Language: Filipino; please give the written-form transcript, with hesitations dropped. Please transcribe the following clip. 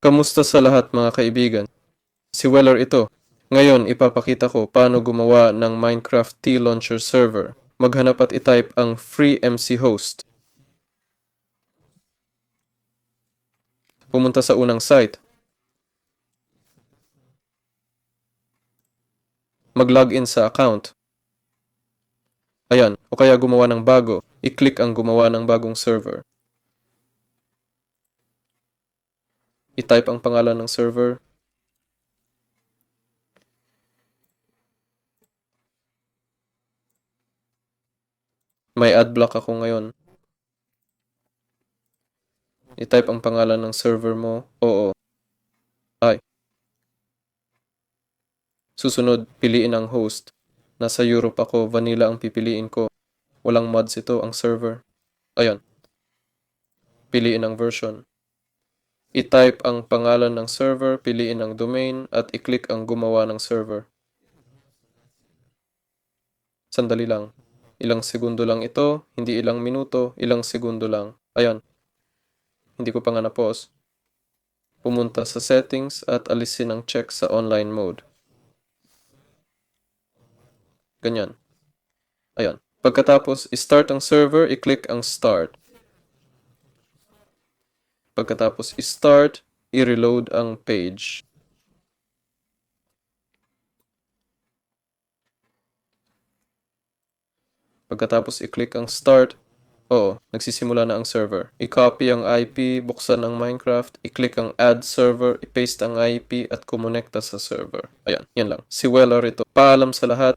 Kamusta sa lahat mga kaibigan? Si Weller ito. Ngayon ipapakita ko paano gumawa ng Minecraft T-Launcher server. Maghanap at itype ang FreeMCHost. Pumunta sa unang site. Mag-login sa account. Ayan, o kaya gumawa ng bago. I-click ang gumawa ng bagong server. I-type ang pangalan ng server. May adblock ako ngayon. I-type ang pangalan ng server mo. Oo. Ay. Susunod, piliin ang host. Nasa Europe ako, vanilla ang pipiliin ko. Walang mods ito ang server. Ayan. Piliin ang version. I-type ang pangalan ng server, piliin ang domain, at i-click ang gumawa ng server. Sandali lang. Ilang segundo lang ito, hindi ilang minuto, ilang segundo lang. Ayan. Hindi ko pa nga na-pause. Pumunta sa settings at alisin ang check sa online mode. Ganyan. Ayan. Pagkatapos, i-start ang server, i-click ang start. Pagkatapos i-start, i-reload ang page. Pagkatapos i-click ang start, nagsisimula na ang server. I-copy ang IP, buksan ang Minecraft, i-click ang add server, i-paste ang IP at kumonekta sa server. Ayan, yan lang. Si Weller ito. Paalam sa lahat.